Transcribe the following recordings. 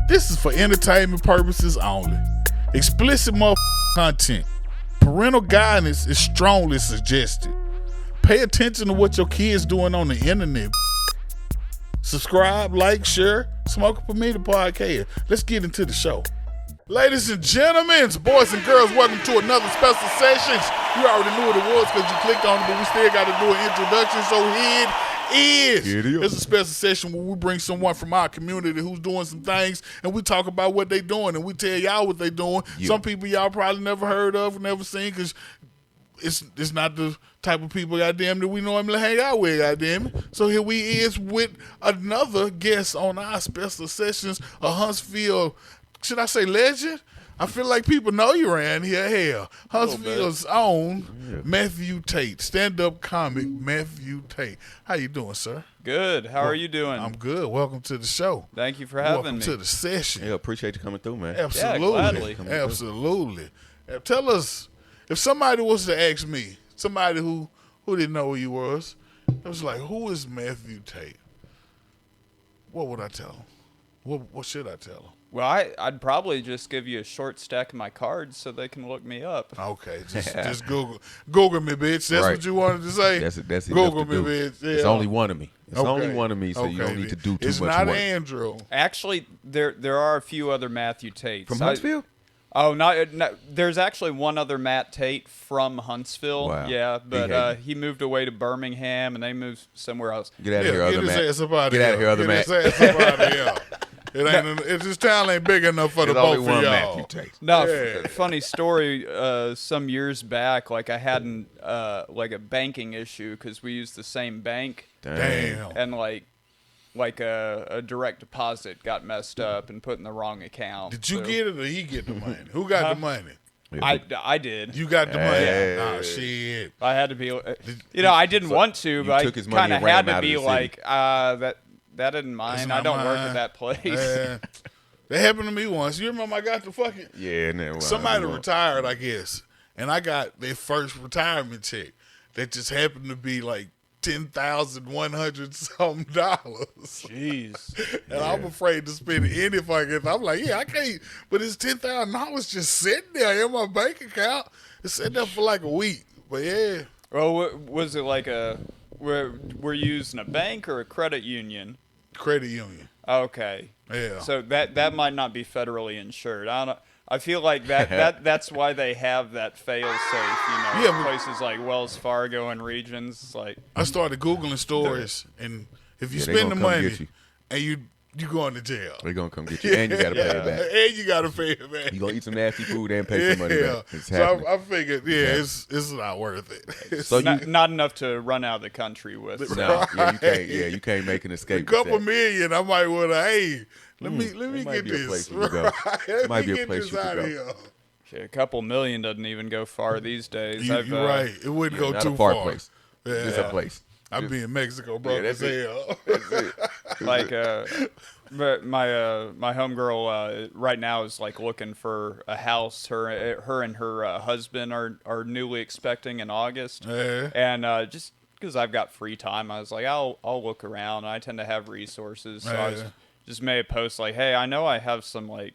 This is for entertainment purposes only. Explicit content. Parental guidance is strongly suggested. Pay attention to what your kids doing on the internet. Subscribe, like, share. Smoker Permitted Podcast. Let's get into the show. Ladies and gentlemen, boys and girls, welcome to another special session. You already knew what it was because you clicked on it, but we still got to do an introduction. So here it is. It's a special session where we bring someone from our community who's doing some things, and we talk about what they doing, and we tell y'all what they doing. Yeah. Some people y'all probably never heard of, never seen, because it's not the type of people, goddamn, that we normally hang out with, goddamn it. So here we is with another guest on our special sessions, a Huntsville, should I say legend? I feel like people know you around here. Hell, Huntsville's own Matthew Tate, stand-up comic Matthew Tate. How you doing, sir? Good. How are you doing? I'm good. Welcome to the show. Thank you for having me. Welcome to the session. Yeah, appreciate you coming through, man. Absolutely. Yeah, gladly. Absolutely. Tell us, if somebody was to ask me, somebody who didn't know who you was, it was like, who is Matthew Tate? What would I tell him? What should I tell him? Well, I'd probably just give you a short stack of my cards so they can look me up. Okay, just Google me, bitch. That's right. What you wanted to say? That's Google me, bitch. Yeah. It's only one of me. It's only one of me, so you don't need to do too much work. It's not Andrew. Actually, there are a few other Matthew Tates. From Huntsville? Not, there's actually one other Matt Tate from Huntsville. Wow. Yeah, but he moved away to Birmingham, and they moved somewhere else. Get out of here, other Matt. Get out of here, other Matt. This town ain't big enough for the both of y'all. Matthew Tate. No, funny story. Some years back, like I had like a banking issue because we used the same bank. Damn. And like a direct deposit got messed up and put in the wrong account. Did you get it or he get the money? Who got the money? I did. You got the money? Nah, shit. I had to be. I didn't want to, but I kind of had to be like, that isn't mine. I don't work at that place. That happened to me once. You remember I got the fucking... Yeah. Somebody retired, I guess, and I got their first retirement check that just happened to be like $10,100 something. Jeez. And I'm afraid to spend any fucking... I'm like, I can't... But it's $10,000 just sitting there in my bank account. It's sitting there for like a week. But yeah. Well, was it like were you using a bank or a credit union? Credit union. Okay. Yeah. So that might not be federally insured. I feel like that's why they have that fail safe, places like Wells Fargo and Regions. Like I started Googling stories, and if you spend the money and you going to jail. They're going to come get you, and you got to pay it back. And you got to pay it back. You're going to eat some nasty food and pay some money back. It's so I figured, it's not worth it. So not enough to run out of the country with. No, you can't make an escape. A couple million, I might want to, let me get this. Might be a place you could go. Shit, a couple million doesn't even go far these days. You're right. It wouldn't go too far. Place. Yeah. It's a place. I'd be in Mexico, bro. That's hell. That's it. Like, but my homegirl right now is like looking for a house. Her and her husband are newly expecting in August, and just because I've got free time, I was like, I'll look around. I tend to have resources, so I just made a post like, hey, I know I have some like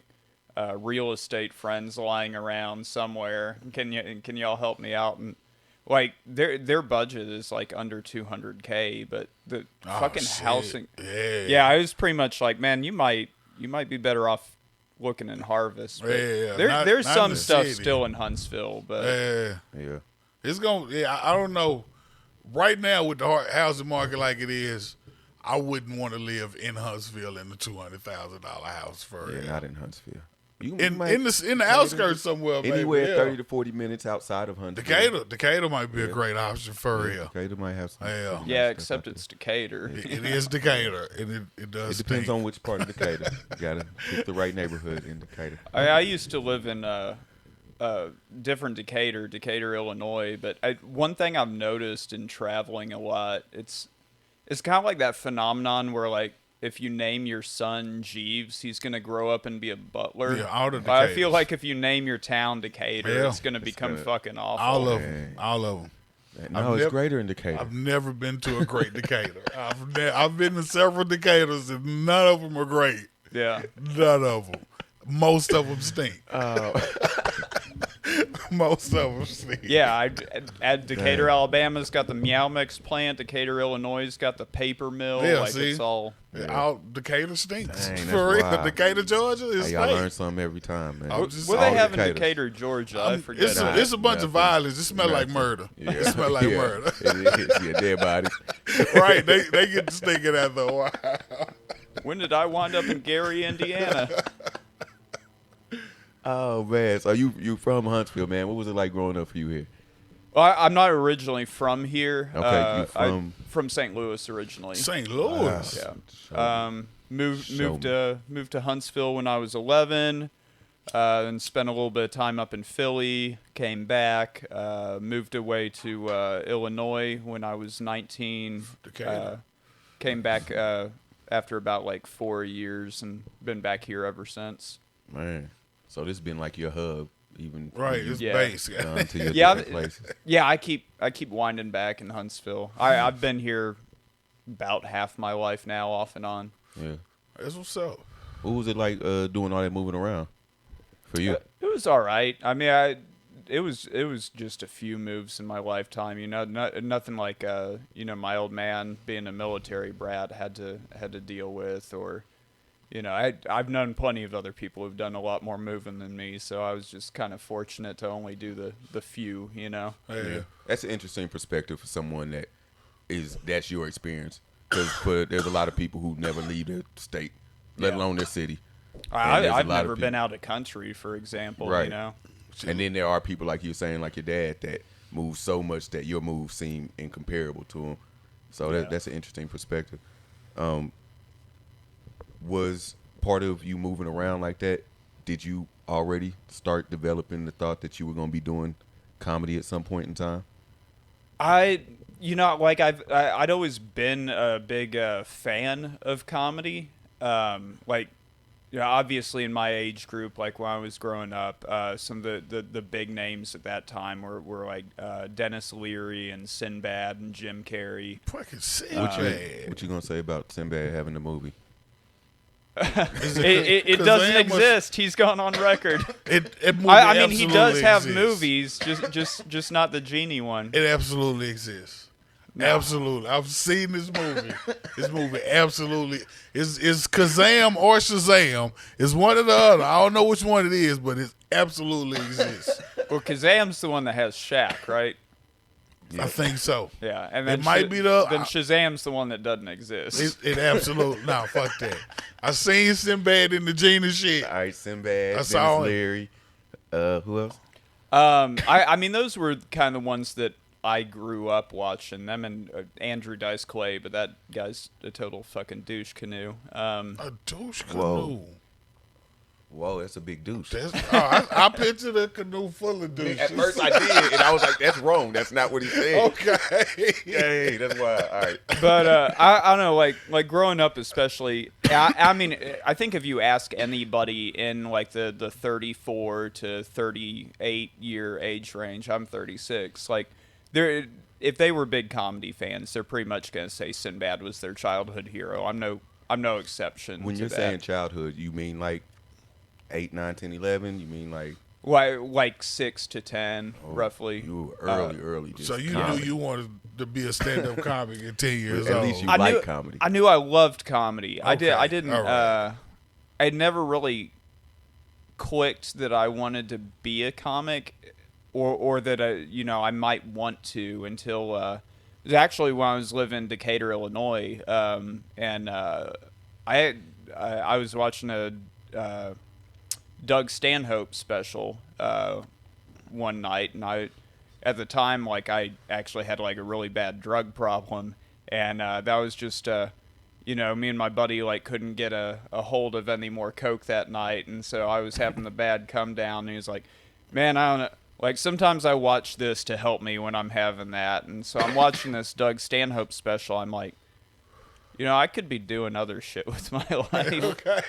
real estate friends lying around somewhere. Can y'all help me out? And like their budget is like under $200K, but the fucking housing. Yeah, I was pretty much like, man, you might be better off looking in Harvest. But there's some stuff still in Huntsville, but it's gonna. I don't know. Right now with the housing market like it is, I wouldn't want to live in Huntsville in the $200,000 house for real. Not in Huntsville. In the outskirts somewhere, anywhere maybe, 30 to 40 minutes outside of Huntsville. Decatur might be a great option for real. Decatur might have some. Yeah, except it's Decatur. It is Decatur, and it does. It depends on which part of Decatur. You gotta pick the right neighborhood in Decatur. I used to live in different Decatur, Illinois, but one thing I've noticed in traveling a lot, it's kind of like that phenomenon where like, if you name your son Jeeves, he's going to grow up and be a butler. Yeah, all the I feel like if you name your town Decatur, it's going to become fucking awful. All of them. No, it's greater in Decatur. I've never been to a great Decatur. I've been to several Decaturs, and none of them are great. Yeah. None of them. Most of them stink. Most of them stink. Yeah, at Decatur, Alabama's got the Meow Mix plant. Decatur, Illinois' got the paper mill. Yeah, like see? it's all. All Decatur stinks. Dang, that's For real. wild. Decatur, Georgia is Hey, y'all learn stink. something every time, man. I'm just What saying. they have in Decatur. Decatur, Georgia? I forget. It's a bunch of violence. It smells like Nothing. murder. Yeah. It smells like murder. It is. Yeah, dead bodies. Right? They get to stinking after a while. When did I wind up in Gary, Indiana? Oh man, so you from Huntsville, man? What was it like growing up for you here? Well, I'm not originally from here. Okay, you I'm from St. Louis originally. St. Louis. Yeah. Moved to Huntsville when I was 11. And spent a little bit of time up in Philly. Came back. Moved away to Illinois when I was 19. Came back after about like 4 years and been back here ever since. Man, so this has been like your hub, even Right, it's Yeah. base. to your Yeah, different places. Yeah, I keep winding back in Huntsville. I've been here about half my life now, off and on. Yeah. That's what's up. What was it like doing all that moving around for you? It was all right. I mean, it was just a few moves in my lifetime. You know, nothing like my old man being a military brat had to deal with, or I've known plenty of other people who've done a lot more moving than me. So I was just kind of fortunate to only do the few. Yeah. That's an interesting perspective for someone that's your experience. Because there's a lot of people who never leave their state, let alone their city. I've never been out of country, for example. Right. You know. And then there are people like you're saying, like your dad, that move so much that your moves seem incomparable to him. So that's an interesting perspective. Was part of you moving around like that, did you already start developing the thought that you were going to be doing comedy at some point in time? I'd always been a big fan of comedy. Obviously in my age group, like when I was growing up, some of the big names at that time were like Dennis Leary and Sinbad and Jim Carrey. Fucking Sinbad. What you going to say about Sinbad having the movie? It doesn't exist. He's gone on record. I mean, he does have movies, just not the genie one. It absolutely exists. No. Absolutely. I've seen this movie. This movie absolutely is Kazam or Shazam. It's one or the other. I don't know which one it is, but it absolutely exists. Well, Kazam's the one that has Shaq, right? Yeah. I think so. Yeah, and then it might be then Shazam's the one that doesn't exist. It absolutely no. Fuck that. I seen Sinbad in the genie shit. All right, Sinbad, Dennis Leary. Who else? I mean, those were kind of the ones that I grew up watching. Them and Andrew Dice Clay, but that guy's a total fucking douche canoe. A douche canoe. Whoa, that's a big douche. I pictured a canoe full of douches. At first I did, and I was like, that's wrong. That's not what he said. Okay. Hey, that's why. All right. But I don't know, like growing up especially, I mean, I think if you ask anybody in like the 34 to 38 year age range, I'm 36, like if they were big comedy fans, they're pretty much going to say Sinbad was their childhood hero. I'm no exception. When to you're that. saying childhood, you mean like 8, 9, 10, 11? You mean like... Like 6 to 10, roughly. You were early. So you knew you wanted to be a stand-up comic at 10 years old. At least you like comedy. I knew I loved comedy. Okay. I didn't. Right. I never really clicked that I wanted to be a comic, or that I might want to until it was actually when I was living in Decatur, Illinois, and I was watching a Doug Stanhope special one night, and at the time, like, I actually had like a really bad drug problem, and that was just me and my buddy like couldn't get a hold of any more coke that night, and so I was having the bad come down, and he was like, man, I don't know, like, sometimes I watch this to help me when I'm having that, and so I'm watching this Doug Stanhope special. I'm like, I could be doing other shit with my life. Okay.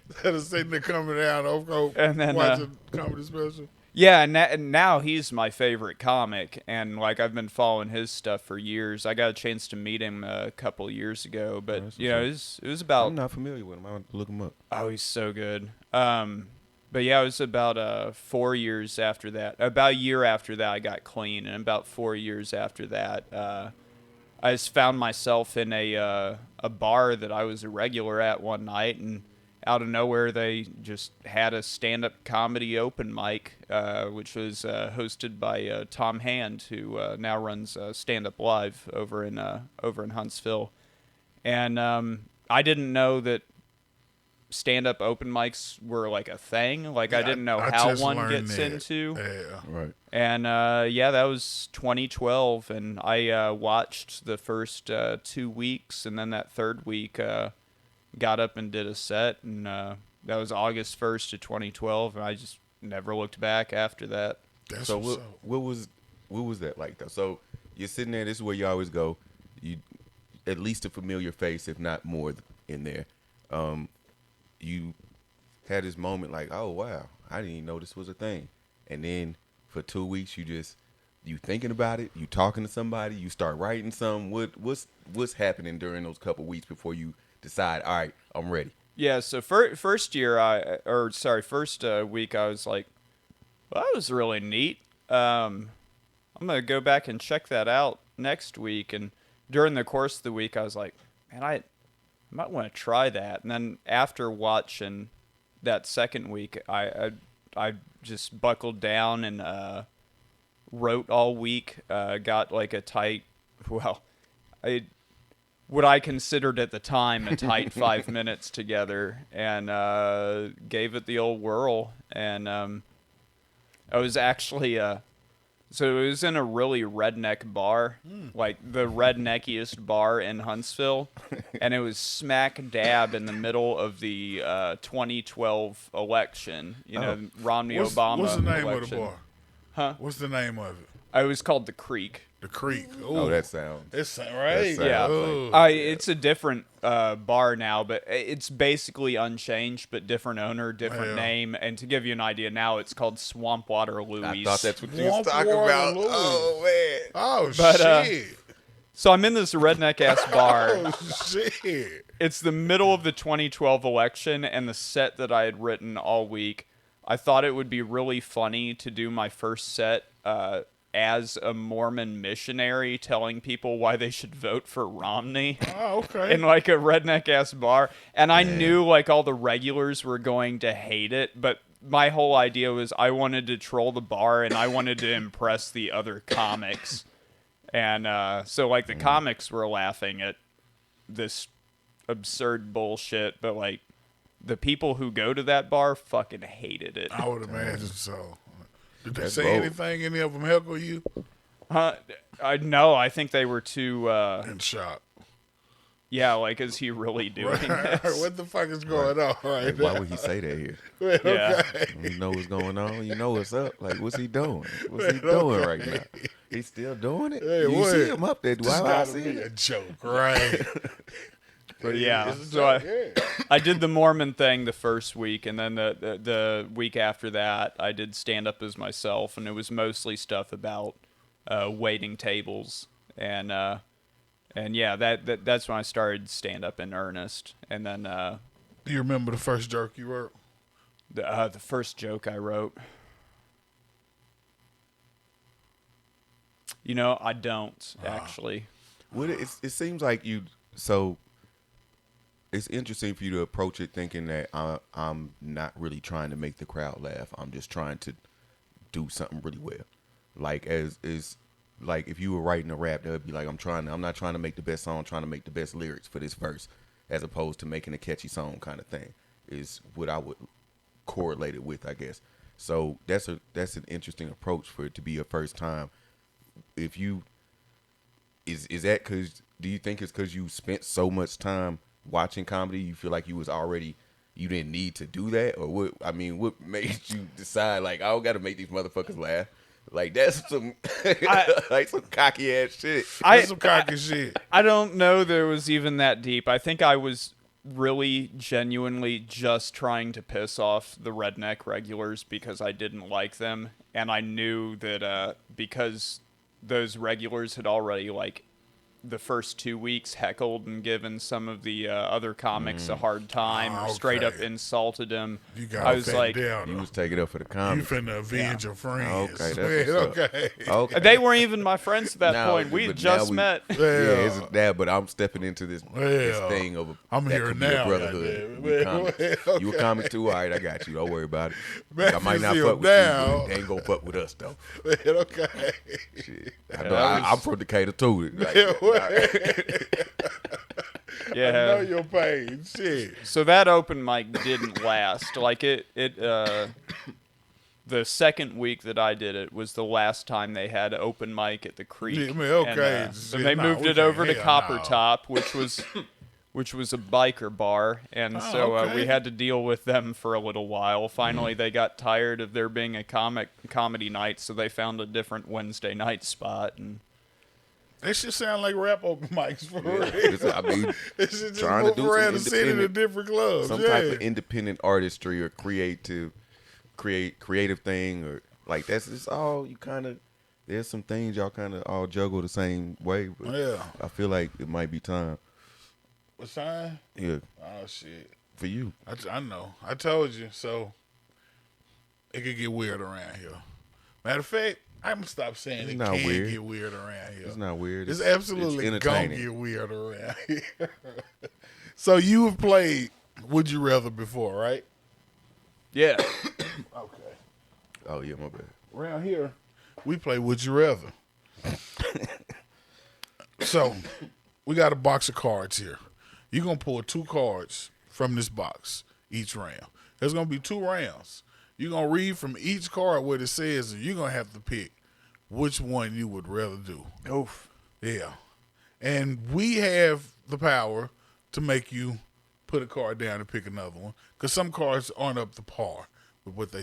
Instead of sitting there coming down off coke, and then watching comedy special. Yeah, and now he's my favorite comic, and like I've been following his stuff for years. I got a chance to meet him a couple years ago, but it was about. I'm not familiar with him. I want to look him up. Oh, he's so good. But yeah, it was about 4 years after that. About a year after that, I got clean, and about 4 years after that, I just found myself in a bar that I was a regular at one night, and out of nowhere, they just had a stand-up comedy open mic, which was hosted by Tom Hand, who now runs Stand Up Live over in Huntsville. And I didn't know that stand-up open mics were like a thing. Like I didn't know how one gets into. Yeah. Right. And that was 2012, and I watched the first 2 weeks, and then that third week. Got up and did a set, and that was August 1st of 2012, and I just never looked back after that. So what was that like though? So you're sitting there. This is where you always go. You at least a familiar face, if not more, in there. You had this moment like, oh wow, I didn't even know this was a thing. And then for 2 weeks, you thinking about it. You talking to somebody. You start writing something. What's happening during those couple weeks before you decide, all right, I'm ready? Yeah, so first week, I was like, well, that was really neat. I'm going to go back and check that out next week. And during the course of the week, I was like, man, I might want to try that. And then after watching that second week, I just buckled down and wrote all week, got like a tight, what I considered at the time a tight 5 minutes together, and gave it the old whirl. And I was actually so it was in a really redneck bar, like the redneckiest bar in Huntsville, and it was smack dab in the middle of the 2012 election. Romney Obama. What's the name election. of the bar? Huh? What's the name of it? It was called the Creek. The Creek. Ooh. Oh, that sounds. It's right. Yeah, Ooh. it's a different bar now, but it's basically unchanged, but different owner, different name. And to give you an idea, now it's called Swampwater Louie's. I thought that's what you was talking about. Louie's. Oh man. Oh But, shit. So I'm in this redneck ass bar. Oh shit. It's the middle of the 2012 election, and the set that I had written all week. I thought it would be really funny to do my first set as a Mormon missionary telling people why they should vote for Romney. Oh, okay. In like a redneck ass bar. And I knew like all the regulars were going to hate it, but my whole idea was I wanted to troll the bar and I wanted to impress the other comics. And so like the comics were laughing at this absurd bullshit, but like the people who go to that bar fucking hated it. I would imagine so. Did they That's say bold. anything? Any of them heckle you? No, I think they were too. In shock. Yeah, like, is he really doing this? What the fuck is going on right now? Why would he say that here? Yeah. You know what's going on. You know what's up. Like, what's he doing? What's he doing right now? He's still doing it. Hey, you what? see him up there. This Why I gotta see be it? a joke, right? But yeah, It's a so joke, I did the Mormon thing the first week, and then the week after that, I did stand up as myself, and it was mostly stuff about waiting tables, and yeah, that's when I started stand up in earnest. And then Do you remember the first joke you wrote? the first joke I wrote, I don't actually. Well, it seems like you. So it's interesting for you to approach it thinking that I'm not really trying to make the crowd laugh. I'm just trying to do something really well. Like like if you were writing a rap, that would be like I'm not trying to make the best song, I'm trying to make the best lyrics for this verse, as opposed to making a catchy song kind of thing. Is what I would correlate it with, I guess. So that's an interesting approach for it to be your first time. If you is that because do you think it's because you spent so much time watching comedy, you feel like you didn't need to do that, or what? I mean, what made you decide like I don't got to make these motherfuckers laugh? Like that's some like some cocky ass shit. That's some cocky shit. I don't know that it was even that deep. I think I was really genuinely just trying to piss off the redneck regulars because I didn't like them, and I knew that because those regulars had already like the first 2 weeks heckled and given some of the other comics a hard time, or straight up insulted them. I was like, you was taking up for the comics. You finna avenge your friends. Okay, that's okay. They weren't even my friends at that point. We had just met. It's that, but I'm stepping into this thing of I'm here now. Brotherhood. You a comic too? All right, I got you. Don't worry about it. Man, I might not fuck with you. They ain't gonna fuck with us though. Man, okay. Shit. I know, I'm from Decatur too. I know your pain. Shit. So that open mic didn't last. Like the second week that I did it was the last time they had open mic at the Creek. Yeah, man, okay. And they moved it over to Copper Top, which was a biker bar, and we had to deal with them for a little while. Finally, they got tired of there being a comedy night, so they found a different Wednesday night spot. And that shit sound like rap open mics for real. I mean, it should just trying move to do around the city to different clubs. Some type of independent artistry or creative thing, or like that's just all you kind of. There's some things y'all kind of all juggle the same way. But I feel like it might be time. What time? Yeah. Oh shit. For you. I know. I told you. So it could get weird around here. Matter of fact, I'm gonna stop saying it can get weird around here. It's not weird. It's absolutely gonna get weird around here. So you have played Would You Rather before, right? yeah. Okay. Oh yeah, my bad. Around here, we play Would You Rather. So we got a box of cards here. You're gonna pull 2 cards from this box each round. There's gonna be 2 rounds. You're gonna read from each card what it says, and you're gonna have to pick which one you would rather do. Oof. Yeah. And we have the power to make you put a card down and pick another one, because some cards aren't up to par with what they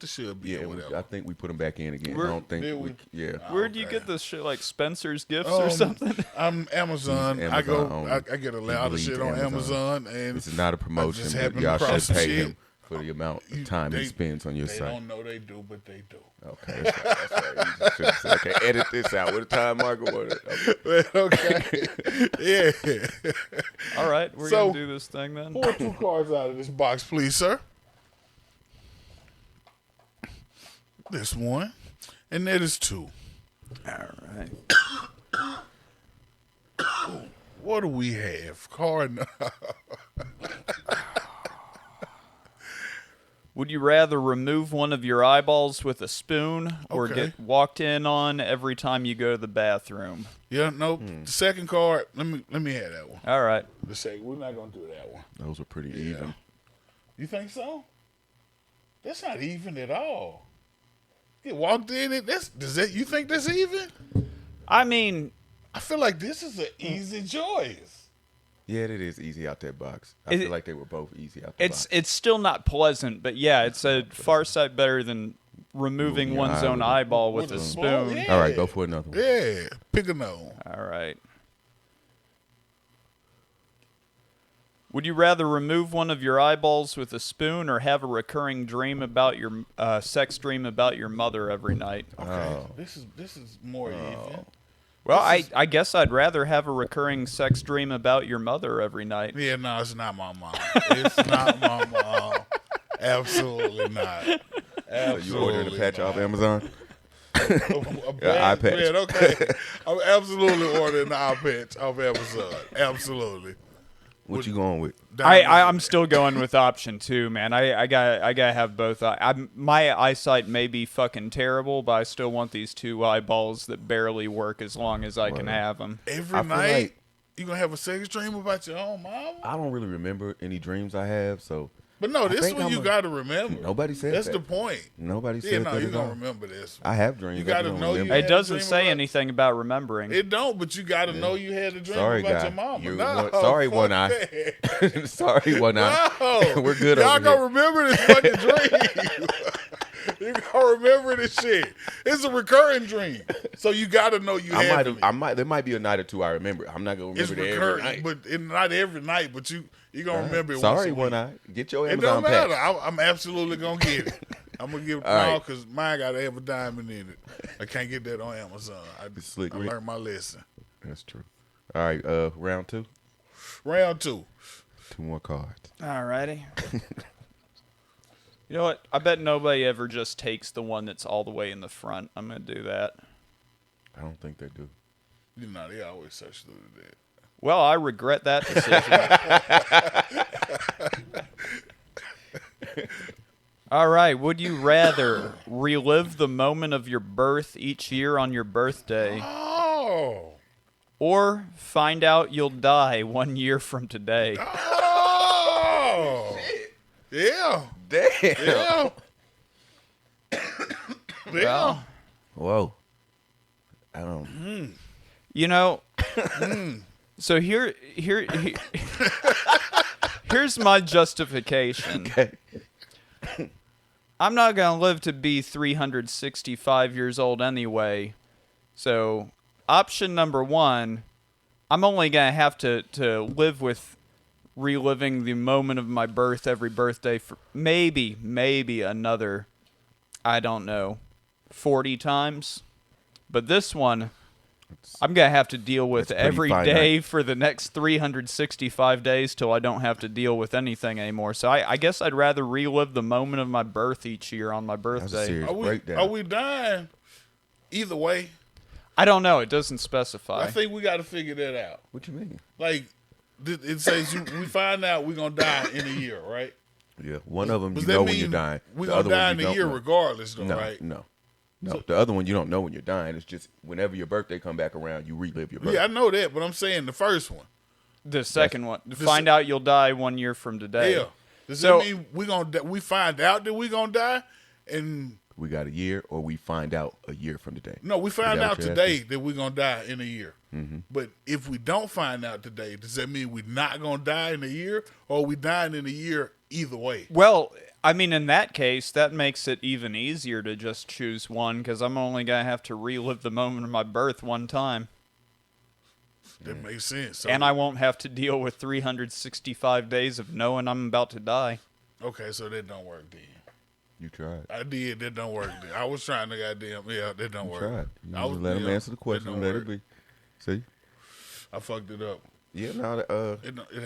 should be. Yeah, or whatever. I think we put them back in again. I don't think we. Yeah. Where'd you get this shit? Like Spencer's Gifts or something? I'm Amazon. I get a lot of shit on Amazon, and this is not a promotion, but y'all should pay him for the amount of time he spends on your site. They don't know they do, but they do. Okay, that's right. You just say, okay, edit this out with a time marker. Okay. Yeah. All right, we're gonna do this thing then. Pull 2 cards out of this box, please, sir. This one, and that is 2. All right. What do we have? Card. Would you rather remove one of your eyeballs with a spoon or get walked in on every time you go to the bathroom? Yeah, nope. The second card. Let me have that one. All right. The second. We're not gonna do that one. Those are pretty even. You think so? That's not even at all. Get walked in it. You think that's even? I mean, I feel like this is an easy choice. Yeah, it is easy out that box. I feel like they were both easy out the box. It's still not pleasant, but yeah, it's a far sight better than removing one's own eyeball with a spoon. Yeah. All right, go for another one. Yeah, pick another one. All right. Would you rather remove one of your eyeballs with a spoon or have a recurring dream about your sex dream about your mother every night? Okay, this is more even. Well, I guess I'd rather have a recurring sex dream about your mother every night. Yeah, no, it's not my mom. It's not my mom. Absolutely not. Absolutely. So you ordering a patch off Amazon? Eye patch. Man, okay. I'm absolutely ordering the eye patch off Amazon. Absolutely. What you going with? I'm still going with option 2, man. I gotta have both. My eyesight may be fucking terrible, but I still want these 2 eyeballs that barely work as long as I can have them. Every night, like you gonna have a sex dream about your own mom? I don't really remember any dreams I have, so. But no, this one you got to remember. Nobody said that's that. the point. Nobody said that. Yeah, no, you're going to remember this one. I have dreams. You got to know you It doesn't say anything about remembering. It don't, but you got to know you had a dream about your mama. Sorry, one eye. Sorry, one eye. No. We're good Y'all over going to here. remember this fucking dream. You gotta remember this shit. It's a recurring dream, so you gotta know you have it. There might be a night or 2 I remember. I'm not gonna remember it every night. But not every night. But You gonna remember it. Sorry, once a One week. Eye. Get your It Amazon don't matter. pack. I'm absolutely gonna get it. I'm gonna give it All right. because mine got to have a diamond in it. I can't get that on Amazon. I Slick Rick. learned my lesson. That's true. All right, round 2. Round 2. 2 more cards. Alrighty. You know what? I bet nobody ever just takes the one that's all the way in the front. I'm going to do that. I don't think they do. You know, they always search through that. Well, I regret that decision. All right. Would you rather relive the moment of your birth each year on your birthday Oh. or find out you'll die 1 year from today? Oh. Yeah. Damn. Yeah. Yeah. Well, Whoa. I don't. you know, so here's my justification. Okay. I'm not going to live to be 365 years old anyway. So, option number 1, I'm only going to have to live with reliving the moment of my birth every birthday for maybe another, I don't know, 40 times. But this one, I'm going to have to deal with That's pretty every finite. day for the next 365 days till I don't have to deal with anything anymore. So I guess I'd rather relive the moment of my birth each year on my That was a birthday. serious Are breakdown. we dying either way? I don't know. It doesn't specify. I think we got to figure that out. What you mean? Like, it says we find out we're going to die in a year, right? Yeah, one of them Does you that know when mean you're dying. we're The going other to one die you in a don't year know. regardless, though, No, right? no. The other one you don't know when you're dying. It's just whenever your birthday come back around, you relive your birthday. Yeah, I know that, but I'm saying the first one. The second one. Find out you'll die 1 year from today. Yeah. Does So- that mean we find out that we're going to die? And We got a year, or we find out a year from today. no, we find that out what you're today that we're going to die in a year. Mm-hmm. But if we don't find out today, does that mean we're not going to die in a year, or are we dying in a year either way? Well, I mean, in that case, that makes it even easier to just choose one because I'm only going to have to relive the moment of my birth one time. That makes sense. So, And I won't have to deal with 365 days of knowing I'm about to die. okay, so that don't work then. You tried. I did. That don't work then. I was trying to goddamn, yeah, that don't You work. tried. You I was, just let him yeah, answer the question. that don't Let work. it be. See? I fucked it up. Yeah, no, It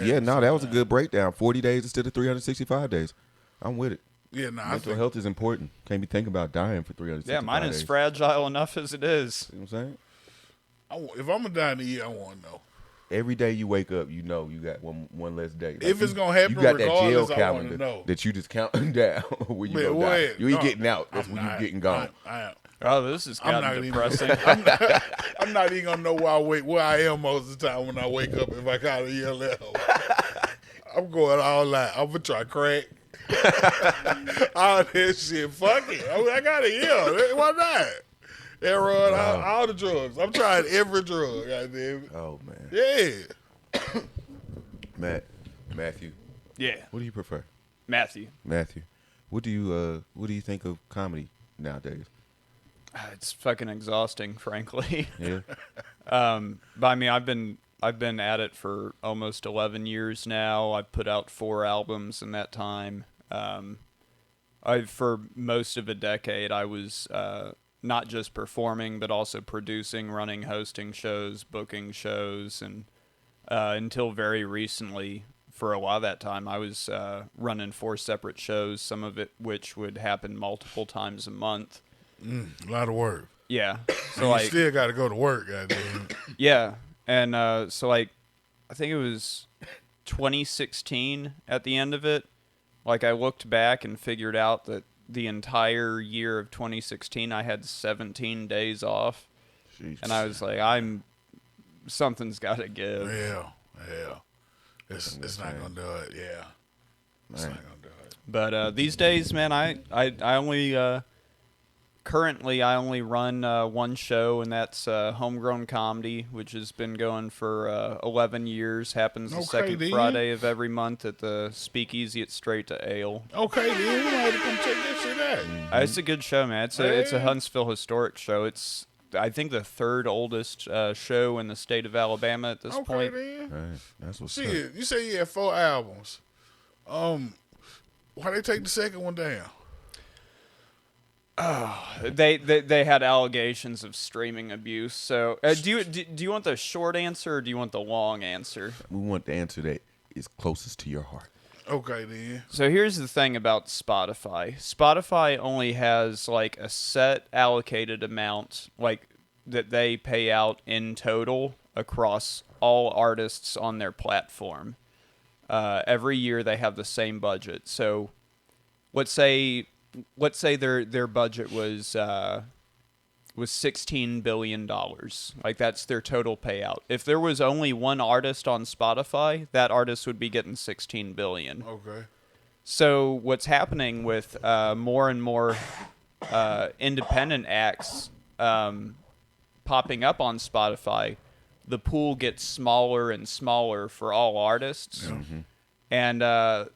yeah, happens no, that was a sometimes. good breakdown. 40 days instead of 365 days. I'm with it. Yeah, no, I Mental think health is important. Can't be thinking about dying for 365 Yeah, mine is days. fragile enough as it is. See what I'm saying? if I'm gonna die in a year, I want to know. Every day you wake up, you know you got one less day. Like If it's gonna happen you got that jail regardless, I wanna calendar know. that you just counting down when you Man, go die. what? You ain't No, getting out. That's I'm when you not. getting gone. Oh, this is I'm kind not of even- depressing. I'm not even gonna know where I am most of the time when I wake up if I got a year left. I'm going all out. I'm gonna try crack. All that shit. Fuck it. I got a year. Why not? Heroin, all the drugs. I'm trying every drug. Goddamn it. Oh man, Yeah. Matthew, Yeah, what do you prefer? Matthew. Matthew, what do you think of comedy nowadays? It's fucking exhausting, frankly. Yeah, But I mean, I've been at it for almost 11 years now. I've put out 4 albums in that time. For most of a decade, I was not just performing, but also producing, running, hosting shows, booking shows, and until very recently, for a while that time, I was running 4 separate shows, some of it which would happen multiple times a month. A lot of work. Yeah. So You like, still got to go to work. Goddamn. yeah, and so like, I think it was 2016 at the end of it. Like I looked back and figured out that the entire year of 2016 I had 17 days off, Jeez. and I was like, something's got to give. Yeah. It's not gonna do it. Yeah. It's Man. not gonna do it. But these days, man, I only currently I only run one show, and that's Homegrown Comedy, which has been going for 11 years. Happens the Okay, second then. Friday of every month at the Speakeasy at Straight to Ale. Okay, then we might have to come check that shit out. It's a good show, man. It's a Yeah. Huntsville historic show. It's I think the third oldest show in the state of Alabama at this point. Then. Hey, that's what's up. Shit, you say you had 4 albums. Why they take the second one down? They had allegations of streaming abuse. So do you want the short answer or do you want the long answer? We want the answer that is closest to your heart. Okay, then. So here's the thing about Spotify. Spotify only has like a set allocated amount like that they pay out in total across all artists on their platform. Every year they have the same budget. So let's say their budget was $16 billion. Like, that's their total payout. If there was only one artist on Spotify, that artist would be getting $16 billion. Okay. So what's happening with more and more independent acts popping up on Spotify, the pool gets smaller and smaller for all artists. Mm-hmm. And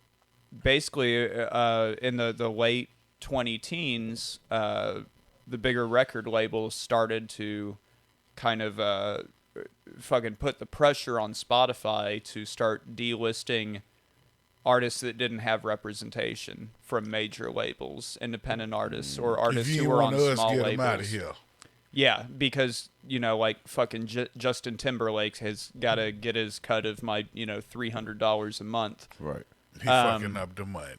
basically, in the late 20-teens, the bigger record labels started to kind of fucking put the pressure on Spotify to start delisting artists that didn't have representation from major labels, independent artists, or artists who were on small labels. Them out of here. Yeah, because, like fucking Justin Timberlake has got to get his cut of my, $300 a month. Right. He fucking up the money.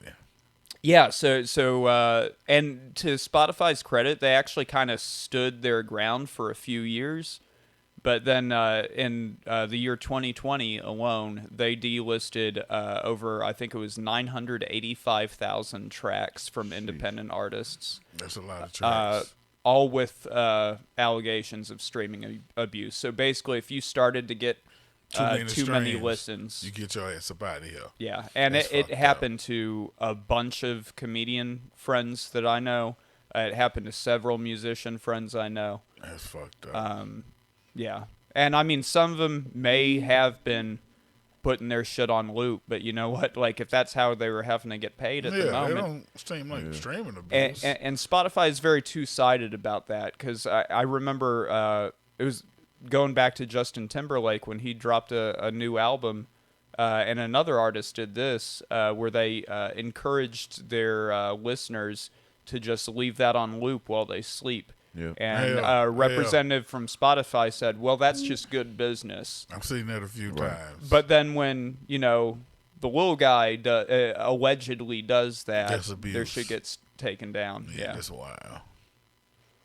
Yeah, so and to Spotify's credit, they actually kind of stood their ground for a few years. But then in the year 2020 alone, they delisted over, I think it was 985,000 tracks from independent artists. That's a lot of tracks. All with allegations of streaming abuse. So basically, if you started to get too many listens, you get your ass up out of here. Yeah, and it happened to a bunch of comedian friends that I know. It happened to several musician friends I know. That's fucked up. Yeah, and I mean, some of them may have been putting their shit on loop, but you know what? Like, if that's how they were having to get paid at the moment, they don't seem like streaming abuse. And Spotify is very two-sided about that, because I remember it was going back to Justin Timberlake when he dropped a new album, and another artist did this, where they encouraged their listeners to just leave that on loop while they sleep. Yeah. And a representative from Spotify said, well, that's just good business. I've seen that a few times. But then when, the little guy allegedly does that, their shit gets taken down. Yeah, that's wild.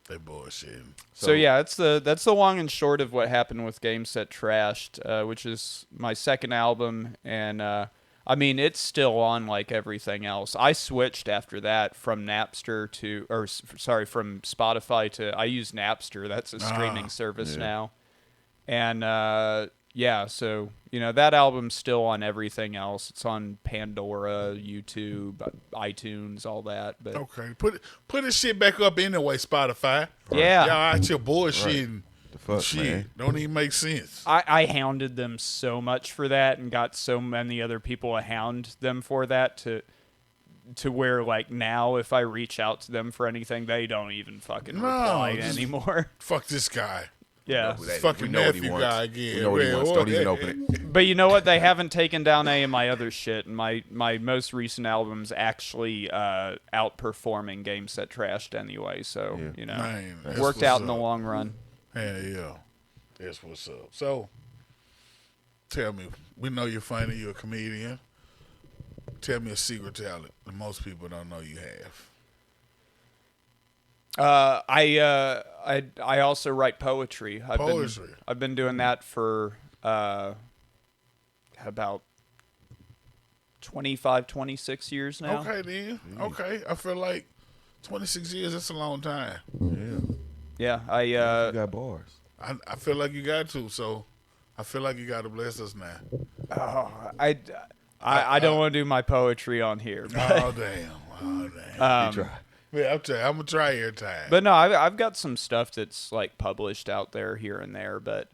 They bullshitting. So yeah, that's the long and short of what happened with Game Set Trashed, which is my second album, and I mean, it's still on like everything else. I switched after that from Napster from Spotify to, I use Napster. That's a streaming service now. And yeah, so, that album's still on everything else. It's on Pandora, YouTube, iTunes, all that. But okay, put this shit back up anyway, Spotify. Yeah. Y'all out here bullshitting. Right. Fuck, shit, man. don't even make sense. I hounded them so much for that, and got so many other people to hound them for that, to where, like, now if I reach out to them for anything, they don't even fucking reply anymore. Fuck this guy. Yeah. Fucking nephew guy again. We know what he wants. Don't even open it. But you know what? They haven't taken down any of my other shit, and my most recent album's actually outperforming Game Set Trashed anyway, so, Man, worked out in the long run. Hell yeah. That's what's up. So, tell me, we know you're funny, you're a comedian. Tell me a secret talent that most people don't know you have. I also write poetry. I've been doing that for about 25, 26 years now. Okay, then. Okay. I feel like 26 years, that's a long time. Yeah. Yeah, You got bars. I feel like you got to, so I feel like you got to bless us now. Oh, I don't want to do my poetry on here. Oh, damn. You try. Yeah, I'm going to try every time. But no, I've got some stuff that's like published out there here and there, but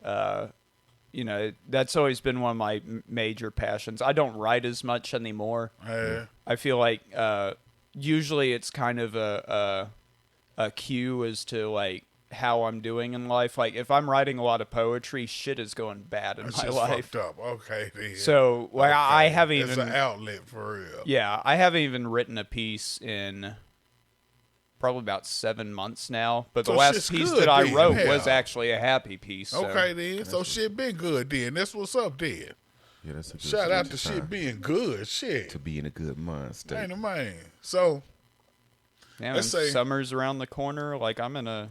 that's always been one of my major passions. I don't write as much anymore. I feel like usually it's kind of a cue as to, like, how I'm doing in life. Like, if I'm writing a lot of poetry, shit is going bad in my life. Fucked up. Okay, then. So, like, I haven't even... It's an outlet for real. Yeah, I haven't even written a piece in probably about 7 months now. But the last piece that I wrote was actually a happy piece. So. Okay, then. So shit been good then. That's what's up then. Yeah, that's a good Shout out to shit being good. Shit. To be in a good mind state. Ain't a man. So... Yeah, man, summer's around the corner. Like, I'm in a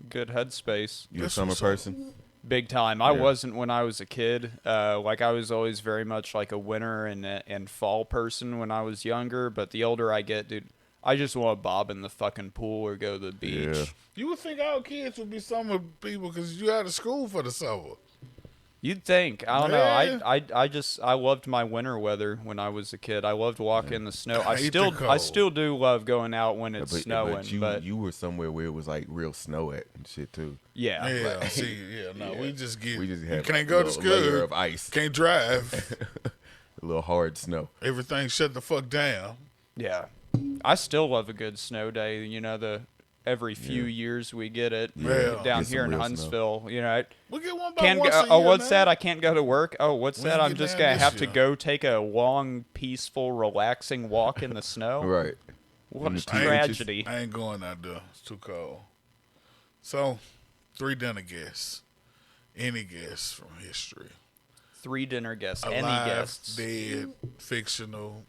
good headspace. You a summer person? Big time. I wasn't when I was a kid. Like, I was always very much like a winter and fall person when I was younger. But the older I get, dude, I just want to bob in the fucking pool or go to the beach. Yeah. You would think our kids would be summer people because you out of school for the summer. You'd think. I don't know. I loved my winter weather when I was a kid. I loved walking in the snow. I still do love going out when it's snowing. But you were somewhere where it was like real snow at and shit too. Yeah. Yeah. See, we just have you can't go to school. Layer of ice. Can't drive. A little hard snow. Everything shut the fuck down. Yeah. I still love a good snow day. You know, every few years we get it down here in Huntsville. Snow. You know, we get one by once a year, what's man. that? I can't go to work. Oh, what's that? I'm just gonna have to go take a long, peaceful, relaxing walk in the snow. Right. What a tragedy! I ain't going out there. It's too cold. So, 3 dinner guests. Any guests from history? 3 dinner guests. Alive, any guests? Dead, fictional.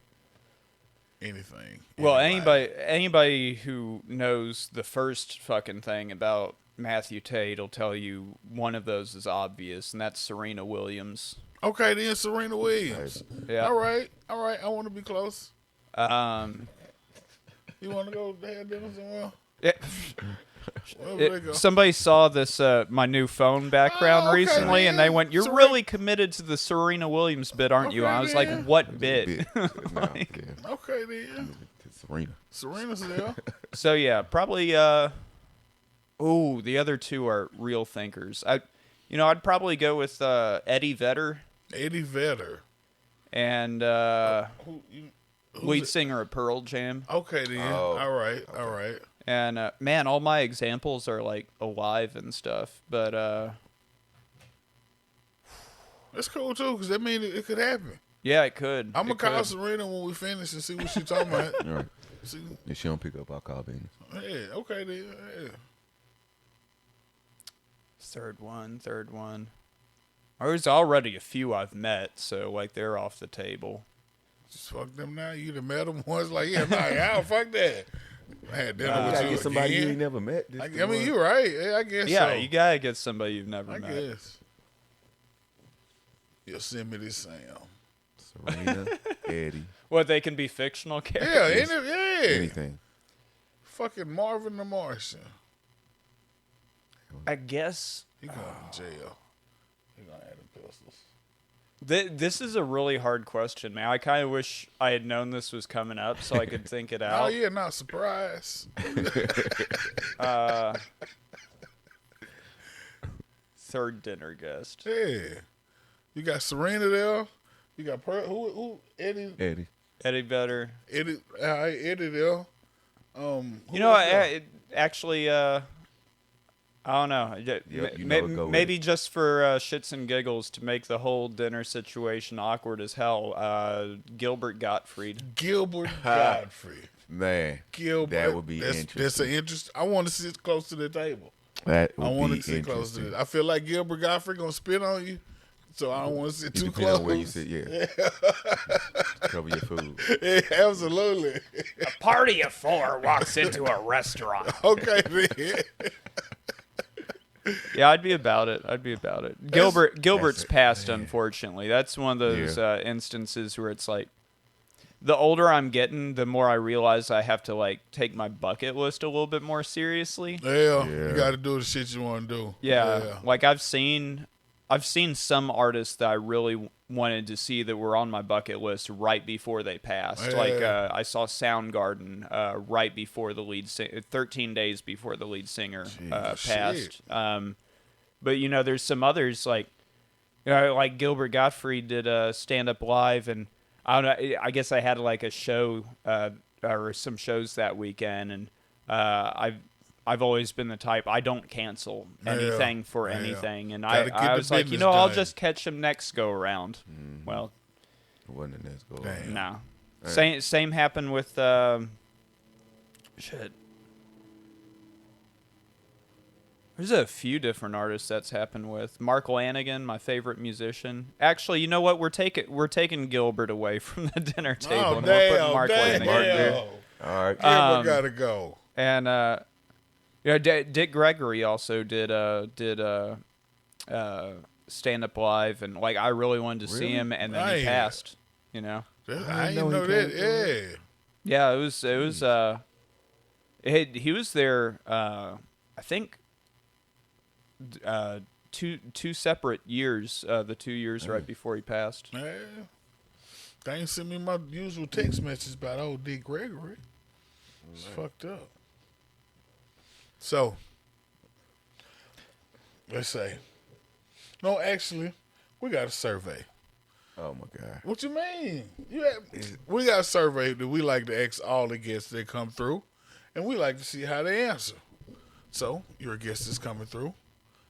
Anything. Well, anybody who knows the first fucking thing about Matthew Tate will tell you one of those is obvious, and that's Serena Williams. Okay, then Serena Williams. Yeah. All right. I want to be close. You want to go have dinner somewhere? Yeah. Somebody saw this my new phone background recently, and they went, "You're really committed to the Serena Williams bit, aren't you?" And I was like, "What bit?" Okay, then. Serena's there. So yeah, probably. The other 2 are real thinkers. I'd probably go with Eddie Vedder. Eddie Vedder. And lead singer of Pearl Jam. Okay, then. All right. And, man, all my examples are, like, alive and stuff. But, that's cool, too, because that means it could happen. Yeah, it could. I'm going to call Serena when we finish and see what she's talking about. All right. If she don't pick up, I'll call Venus. Yeah, okay, then. Yeah. Third one. There's already a few I've met, so, like, they're off the table. Just fuck them now. You done met them once. Like, yeah, fuck that. I had dinner with you get somebody again. you ain't never met. I mean, you're right. Yeah, I guess so. Yeah, you gotta get somebody you've never met. I guess. Yosemite Sam. Serena, Eddie. What, they can be fictional characters? Yeah, anything. Fucking Marvin the Martian. I guess. He going to jail. He going to add them pistols. This is a really hard question, man. I kind of wish I had known this was coming up so I could think it out. Oh, yeah, not surprised. Third dinner guest. Yeah. You got Serena there. You got who? Eddie. Eddie Vedder. Eddie there. Actually, I don't know. Maybe just for shits and giggles to make the whole dinner situation awkward as hell. Gilbert Gottfried. Man, Gilbert. that would be interesting. That's an interest. I want to sit close to the table. That would I want be to sit close to interesting. it. I feel like Gilbert Gottfried gonna spit on you, so I don't want to sit too close. On where you sit, yeah. Cover your food. Yeah, absolutely. A party of 4 walks into a restaurant. Okay, then. Yeah, I'd be about it. Gilbert's passed, unfortunately. That's one of those instances where it's like, the older I'm getting, the more I realize I have to, like, take my bucket list a little bit more seriously. Yeah. You got to do the shit you want to do. Yeah. Like, I've seen some artists that I really wanted to see that were on my bucket list right before they passed. Yeah. Like, I saw Soundgarden right before the 13 days before the lead singer passed. But, there's some others, like Gilbert Gottfried did Stand Up Live, and I don't know, I guess I had, like, a show or some shows that weekend, and I've always been the type, I don't cancel anything for anything. And Gotta I was like, I'll just catch him next go around. Mm-hmm. Well, It wasn't the next go around. no. Right. Same happened with, shit. There's a few different artists that's happened with. Mark Lanigan, my favorite musician. Actually, you know what? We're taking Gilbert away from the dinner table, and we're putting Mark Lanigan here. All right. Gilbert gotta go. And Dick Gregory also did stand up live, and like I really wanted to see him, and then he passed. You know. I didn't know that. Yeah. Yeah, it was. He was there. I think. Two separate years. The 2 years right before he passed. Yeah. They ain't sent me my usual text message about old Dick Gregory. It's fucked up. So, let's say. No, actually, we got a survey. Oh my God. What you mean? We got a survey that we like to ask all the guests that come through, and we like to see how they answer. So, your guest is coming through.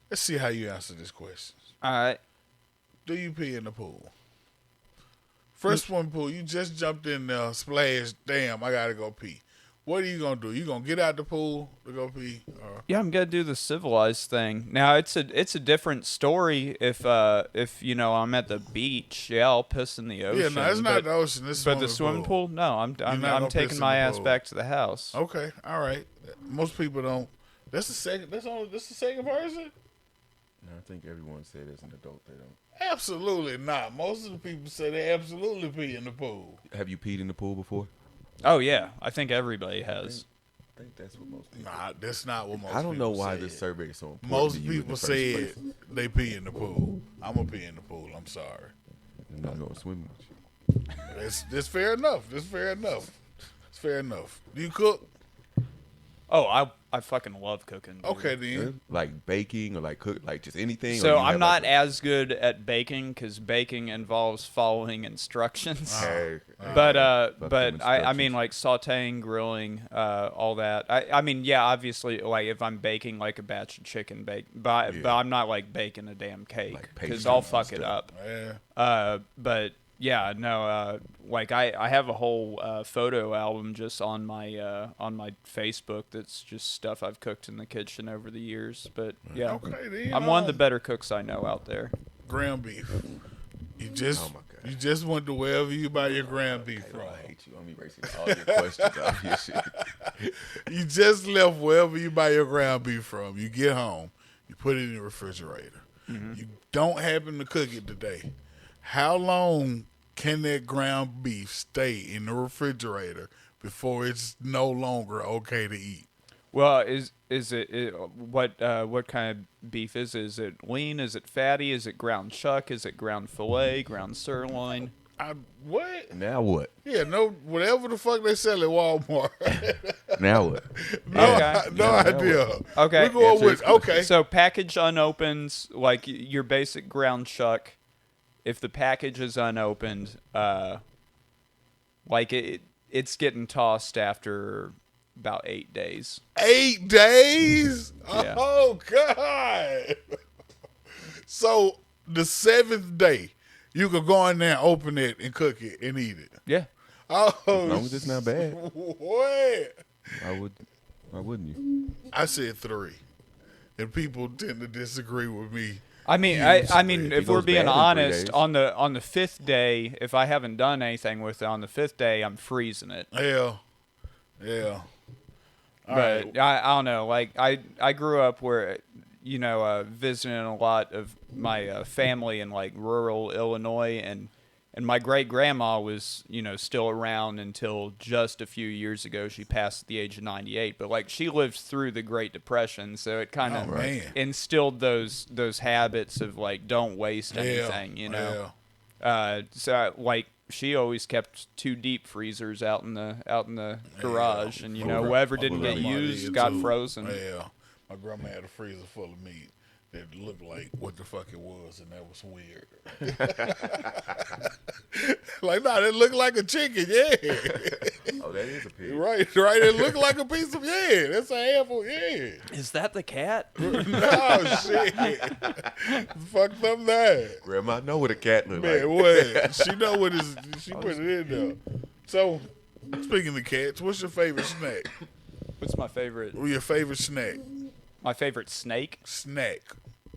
Let's see how you answer this question. All right. Do you pee in the pool? First one, pool. You just jumped in there, splash. Damn, I gotta go pee. What are you gonna do? You gonna get out the pool to go pee? Or? Yeah, I'm gonna do the civilized thing. Now it's a different story if I'm at the beach. Yeah, I'll piss in the ocean. Yeah, no, it's not the ocean. It's but the swimming pool. No, I'm taking my ass back to the house. Okay, all right. Most people don't. That's the second. That's the second person. No, I think everyone said as an adult they don't. Absolutely not. Most of the people say they absolutely pee in the pool. Have you peed in the pool before? Oh yeah, I think everybody has. I think that's what most people. Nah, that's not what most people I don't know why said. this survey is so important. Most to you in the people first said place. they pee in the pool. I'm gonna pee in the pool. I'm sorry. I'm not going swimming with you. That's fair enough. That's fair enough. It's fair enough. Do you cook? Oh, I fucking love cooking. Dude. Okay then. Like baking or like cook, like just anything. So or you I'm have, not like, as good at baking because baking involves following instructions. Hey, But them I mean instructions. like sautéing, grilling, all that. I mean yeah, obviously like if I'm baking like a batch of chicken but I'm not like baking a damn cake Like because pastry I'll and fuck it stuff. up. Yeah. But yeah, no, like I have a whole photo album just on my Facebook that's just stuff I've cooked in the kitchen over the years. But yeah, Okay then. I'm one of the better cooks I know out there. ground beef. You just Oh, my God. you just went to wherever you buy your ground beef from. I hate you. I'm erasing all your questions off your shit. You just left wherever you buy your ground beef from. You get home, you put it in the refrigerator. Mm-hmm. You don't happen to cook it today. How long can that ground beef stay in the refrigerator before it's no longer okay to eat? Well, is it what kind of beef is it? Is it lean? Is it fatty? Is it ground chuck? Is it ground fillet? Ground sirloin? What? Now what? Yeah, no, whatever the fuck they sell at Walmart. Now what? no, Okay. no Yeah, idea. Okay. We're going Answer with his question. okay. So package unopened, like your basic ground chuck. If the package is unopened, like it's getting tossed after about 8 days. 8 days? Yeah. Oh God! So the 7th day, you could go in there, open it, and cook it and eat it. Yeah. Oh, As long as it's not bad. What? Why wouldn't you? I said 3, and people tend to disagree with me. I mean, Usually, I mean, if if it we're goes being bad in 3 honest, days. on the 5th day, if I haven't done anything with it on the 5th day, I'm freezing it. Yeah. All But right. I don't know. Like I grew up where, visiting a lot of my family in like rural Illinois, and my great grandma was still around until just a few years ago. She passed at the age of 98, but like she lived through the Great Depression, so it kind of man. instilled those habits of like don't waste anything. So like she always kept 2 deep freezers out in the garage, and whatever didn't get grandma used did, got too. frozen. Yeah. My grandma had a freezer full of meat that looked like what the fuck it was, and that was weird. Like, no, it looked like a chicken, yeah. Oh, that is a pig. Right. It looked like a piece of That's an apple. Is that the cat? Oh shit! Fucked up that. Grandma know what a cat look Man, like. what? She know what is. She put it in there. So, speaking of cats, what's your favorite snack? What's my favorite? Or your favorite snack? My favorite snake? Snack.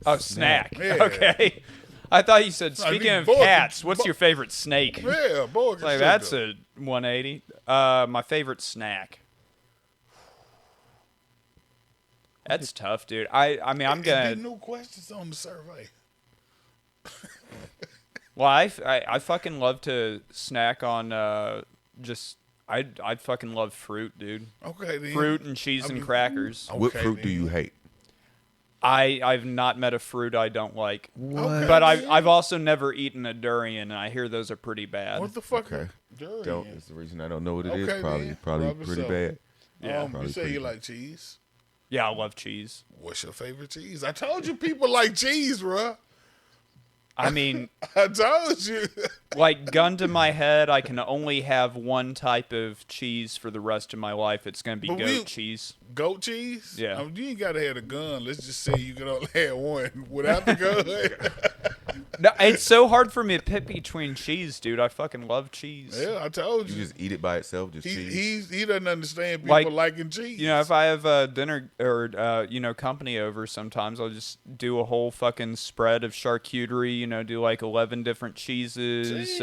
Oh, snack. Yeah. Okay. I thought you said, speaking of cats, what's your favorite snake? Yeah, boy. Like, that's a 180. My favorite snack. That's tough, dude. I mean, I'm gonna. New questions on the survey. Well, I fucking love to snack on just. I'd fucking love fruit, dude. Okay, then. Fruit and cheese and crackers. What fruit do you hate? I've not met a fruit I don't like. What? But I've also never eaten a durian, and I hear those are pretty bad. What the fuck? Okay. Durian? That's the reason I don't know what it is. Okay, Probably Probably pretty so. bad. Yeah. You say you like cheese? Yeah, I love cheese. What's your favorite cheese? I told you people like cheese, bruh. I mean, I told you. like, gun to my head, I can only have one type of cheese for the rest of my life. It's going to be goat cheese. Goat cheese? Yeah. I mean, you ain't got to have a gun. Let's just say you can only have one without the gun. No, it's so hard for me to pick between cheese, dude. I fucking love cheese. Yeah, I told You you. just eat it by itself, just cheese. He doesn't understand people Like, liking cheese. You know, if I have dinner or, company over sometimes, I'll just do a whole fucking spread of charcuterie, do like 11 different cheeses,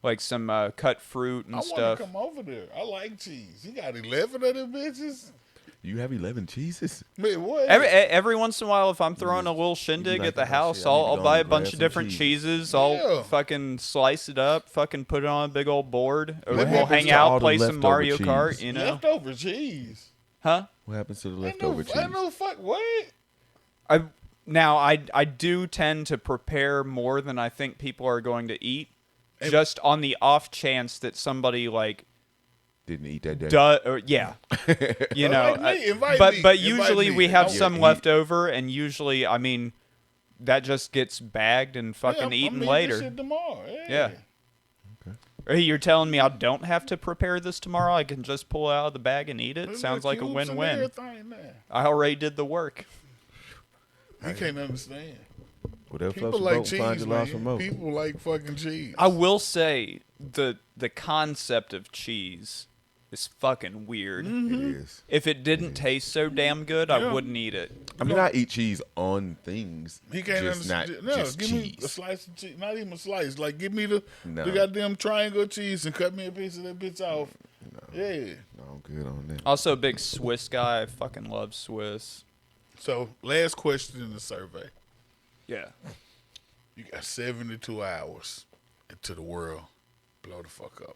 like some cut fruit and I stuff. want to come over there. I like cheese. You got 11 of them bitches? You have 11 cheeses? Man, what? Every once in a while, if I'm throwing a little shindig like at the that house, shit. I need to I'll go buy a and bunch grab of some different cheese. cheeses. Yeah. I'll fucking slice it up, fucking put it on a big old board. What We'll happens hang to all out, the play some leftover Mario cheese? Kart, Leftover cheese. Huh? What happens to the Ain't leftover cheese? no fuck. What? I do tend to prepare more than I think people are going to eat, just on the off chance that somebody like Didn't eat that day. yeah, Like me, invite but me, but invite usually me. we have Yeah, some eat. left over, and usually I mean that just gets bagged and fucking I'm eaten eating later. This shit tomorrow. Yeah. You're telling me I don't have to prepare this tomorrow? I can just pull it out of the bag and eat it? There's Sounds no like a cubes and win-win. everything there. I already did the work. You can't understand. Whatever People floats your like boat, find cheese, your lost man. remote. People like fucking cheese. I will say the concept of cheese is fucking weird. Mm-hmm. It is. If it didn't taste so damn good, Yeah. I wouldn't eat it. I mean, I eat cheese on things. He can't just not understand. No, just give cheese. me a slice of cheese. Not even a slice. Like, give me the goddamn triangle cheese and cut me a piece of that bitch off. Yeah. No, I'm good on that. Also a big Swiss guy. I fucking love Swiss. So, last question in the survey. Yeah. You got 72 hours into the world. Blow the fuck up.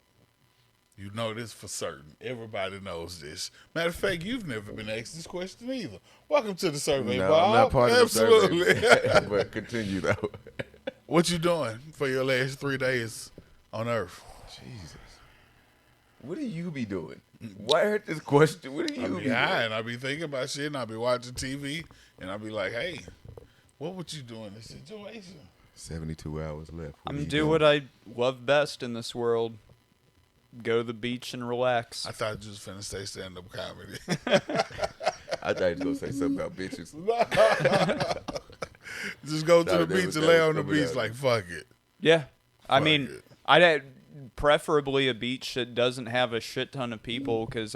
You know this for certain. Everybody knows this. Matter of fact, you've never been asked this question either. Welcome to the survey, No, Bob. I'm not part Absolutely. of the survey. But continue, though. What you doing for your last 3 days on Earth? Jesus. What do you be doing? Why heard this question? What do you be doing? And I be thinking about shit, and I be watching TV, and I be like, hey, what would you do in this situation? 72 hours left. I'm do what I love best in this world. Go to the beach and relax. I thought you was finna say stand-up comedy. I thought you was going to say something about bitches. Just go to the That beach was and lay on the coming beach out. like, fuck it. Yeah. I Fuck mean, it. I'd preferably a beach that doesn't have a shit ton of people, because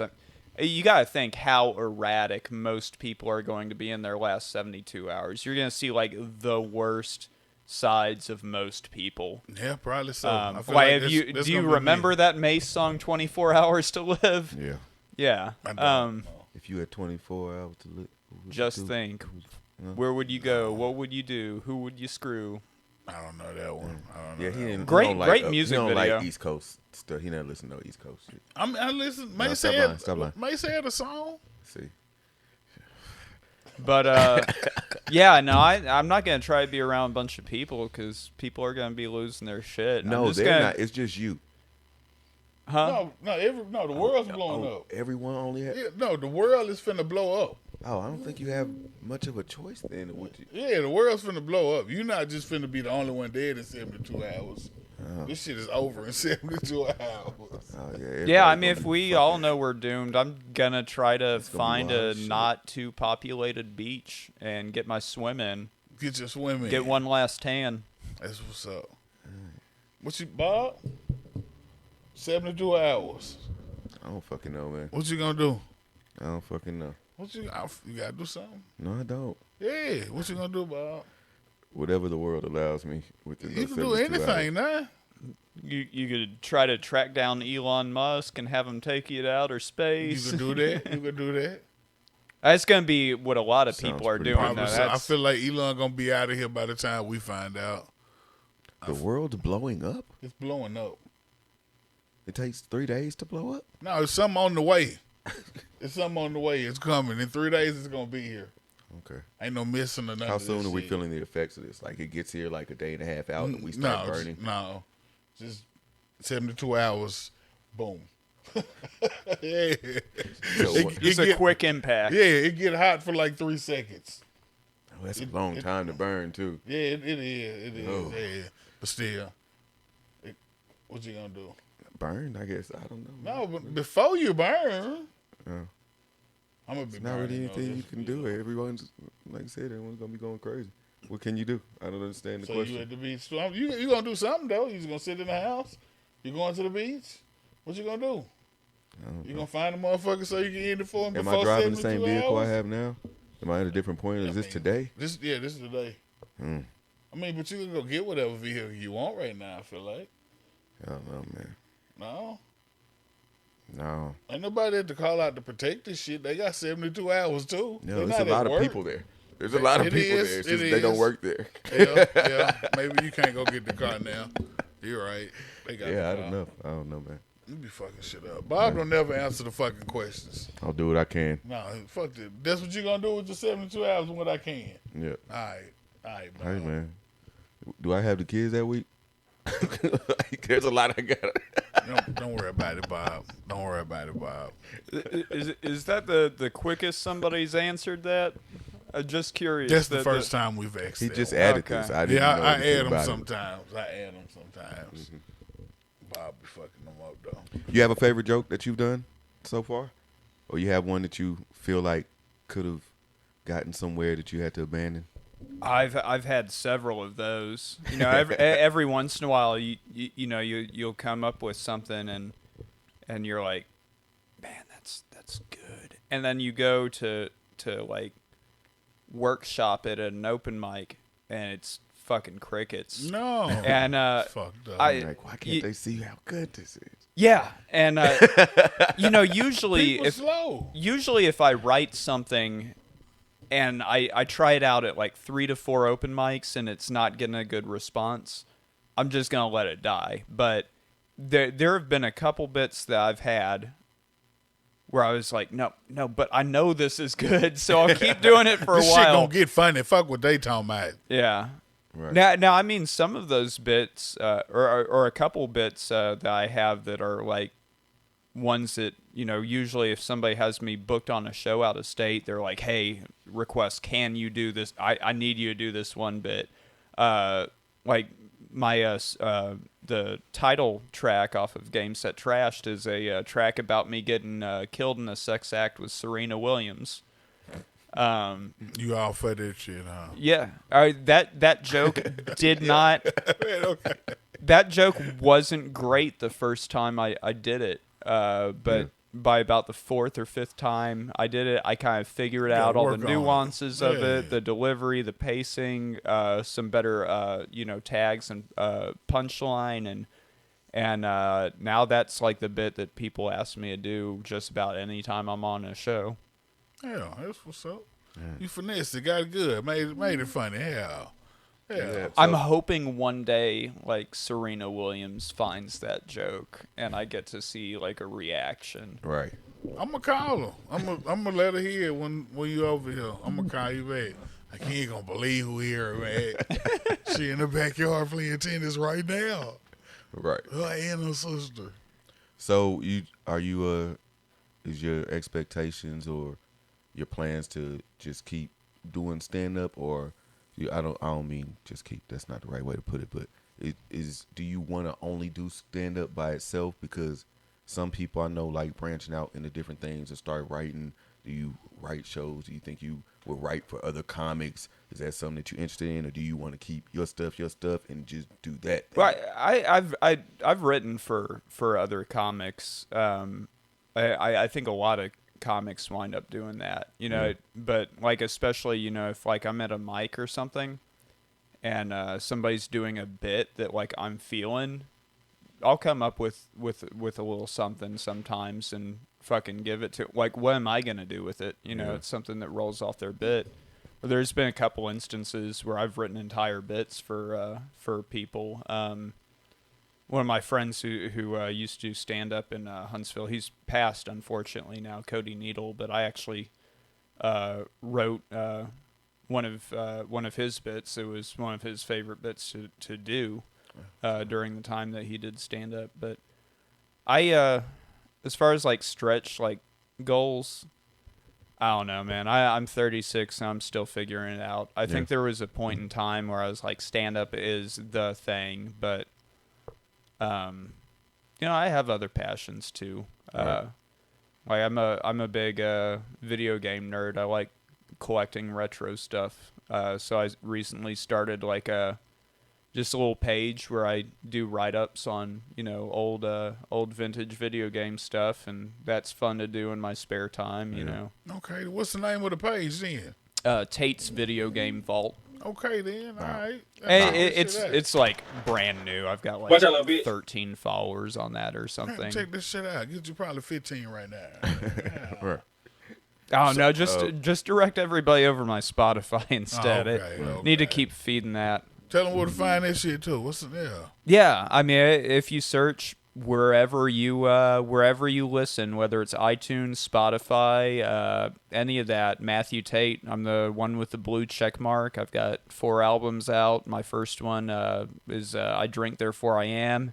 you got to think how erratic most people are going to be in their last 72 hours. You're going to see like the worst sides of most people. Yeah, probably so. I feel Like, this- this do you gonna be remember me. that Mace song 24 Hours to Live? Yeah. Yeah. I don't. If you had 24 hours to live. Just think. Where would you go? What would you do? Who would you screw? I don't know that one. I don't know. Yeah, that he one. didn't. Great- he don't great like, music he don't video. like East Coast stuff. He never listen to no East Coast shit. I listen. No, Mace stop lying, stop lying. had a song. See. But yeah, no, I'm not gonna try to be around a bunch of people, because people are gonna be losing their shit. No, I'm just they're gonna, not. It's just you. Huh? No, the world's blowing up. Everyone only has. Yeah, no, the world is finna blow up. Oh, I don't think you have much of a choice then. What you, Yeah, the world's finna blow up. You're not just finna be the only one dead in 72 hours. This shit is over in 72 hours. Oh, yeah, I mean, if we all know we're doomed, I'm going to try to find a shit. not too populated beach and get my swim in. Get your swim in. Get one last tan. That's what's up. What you, Bob? 72 hours. I don't fucking know, man. What you gonna do? I don't fucking know. You gotta do something? No, I don't. Yeah. What you gonna do, Bob? Whatever the world allows me. Within You those can do 72 anything hours. now. You could try to track down Elon Musk and have him take you to outer You space. can do that. You can do that. That's going to be what a lot of Sounds people are pretty doing. Probably Though. so. I feel like Elon gonna be out of here by the time we find out. The world's blowing up? It's blowing up. It takes 3 days to blow up? No, it's something on the way. It's something on the way. It's coming. In 3 days, it's gonna be here. Okay. Ain't no missing or nothing. How soon are we feeling the effects of this? Like it gets here like a day and a half out and we start burning? No. Just 72 hours. Boom. Yeah. So Just a quick impact. Yeah, it get hot for like 3 seconds. Oh, that's a long time to burn too. Yeah, it is. It is. Oh. Yeah. But still, what you gonna do? Burn? I guess. I don't know. No, but before you burn, Yeah. I'm gonna be It's not really burning, anything you though. can do. Everyone's, like I said, everyone's going to be going crazy. What can you do? I don't understand the So question. you at the beach? So you gonna do something though? You just gonna sit in the house? You going to the beach? What you gonna do? You gonna find a motherfucker so you can end it for him? Am before I driving the 72 same vehicle hours? I have now? Am I at a different point? Is this today? This is the day. Mm. I mean, but you can go get whatever vehicle you want right now. I feel like I don't know, man. No. Ain't nobody there to call out to protect this shit. They got 72 hours too. No, They're there's not a lot at of work. people there. There's a lot of It people is, there. It's it just they don't is. work there. Yeah. Maybe you can't go get the car now. You're right. They got Yeah, the I car. don't know. I don't know, man. You be fucking shit up. Bob don't never answer the fucking questions. I'll do what I can. No, fuck that. That's what you gonna do with your 72 hours and what I can. Yeah. All right, Bob. Hey, man. Do I have the kids that week? Like, there's a lot I got. Don't worry about it, Bob. Don't worry about it, Bob. Is that the quickest somebody's answered that? Just curious. That's the first time we've asked He that just one. added Okay. this. I didn't Yeah, know I anything add them about it. sometimes. Bob be fucking them up, though. You have a favorite joke that you've done so far? Or you have one that you feel like could have gotten somewhere that you had to abandon? I've had several of those. You know, every once in a while, you'll come up with something and you're like, man, that's good. And then you go to like workshop it at an open mic, and it's fucking crickets. No. And fucked up. I'm like, why can't they see how good this is? yeah, and usually People slow. if I write something and I try it out at like 3 to 4 open mics and it's not getting a good response, I'm just gonna let it die. But there have been a couple bits that I've had where I was like, no, but I know this is good, so I'll keep doing it for a This shit while. gonna get funny. Fuck what they talking about. Yeah. Right. Now, I mean, some of those bits, or a couple bits that I have that are like ones that, you know, usually if somebody has me booked on a show out of state, they're like, hey, request, can you do this? I need you to do this one bit. Like my the title track off of Game Set Trashed is a track about me getting killed in a sex act with Serena Williams. You all for that shit, huh? Yeah, that joke did not. Okay. That joke wasn't great the first time I did it, but by about the 4th or 5th time I did it, I kind of figured out all the work on it. nuances of Yeah. it, the delivery, the pacing, some better tags and punchline, and now that's like the bit that people ask me to do just about any time I'm on a show. Yeah, that's what's up. You finessed it, got it good, made it funny. Hell. Yeah. I'm hoping one day, like, Serena Williams finds that joke, and I get to see, like, a reaction. Right. I'm gonna call her. I'm gonna let her hear when you over here. I'm gonna call you back. Like, he ain't gonna believe who here, man. She in the backyard playing tennis right now. Right. Her and her sister. So is your expectations or your plans to just keep doing stand up, or I don't mean just keep, that's not the right way to put it, but do you want to only do stand up by itself? Because some people I know like branching out into different things and start writing. Do you write shows? Do you think you would write for other comics? Is that something that you're interested in, or do you want to keep your stuff, and just do that? Well, I've written for other comics. I think a lot of comics wind up doing that, but like especially if like I'm at a mic or something, and somebody's doing a bit that like I'm feeling, I'll come up with a little something sometimes and fucking give it to, like, what am I gonna do with it? It's something that rolls off their bit. There's been a couple instances where I've written entire bits for people. One of my friends who used to stand up in Huntsville, he's passed unfortunately now, Cody Needle, but I actually wrote one of his bits. It was one of his favorite bits to do during the time that he did stand up. But I as far as like stretch like goals, I don't know, man. I'm 36 and I'm still figuring it out. I think there was a point in time where I was like, stand up is the thing, but I have other passions too. Like I'm a big video game nerd. I like collecting retro stuff. So I recently started like just a little page where I do write-ups on, old vintage video game stuff, and that's fun to do in my spare time, Okay, what's the name of the page then? Tate's Video Game Vault. Okay then, all right. It's like brand new. I've got like 13 followers on that or something. Check this shit out. Get you probably 15 right now. Right. Oh, no, just direct everybody over my Spotify instead. Okay. Need to keep feeding that. Tell them where to find that shit too. What's in there? Yeah, I mean, if you search wherever you listen, whether it's iTunes, Spotify, any of that, Matthew Tate. I'm the one with the blue check mark. I've got 4 albums out. My first one is I Drink Therefore I Am.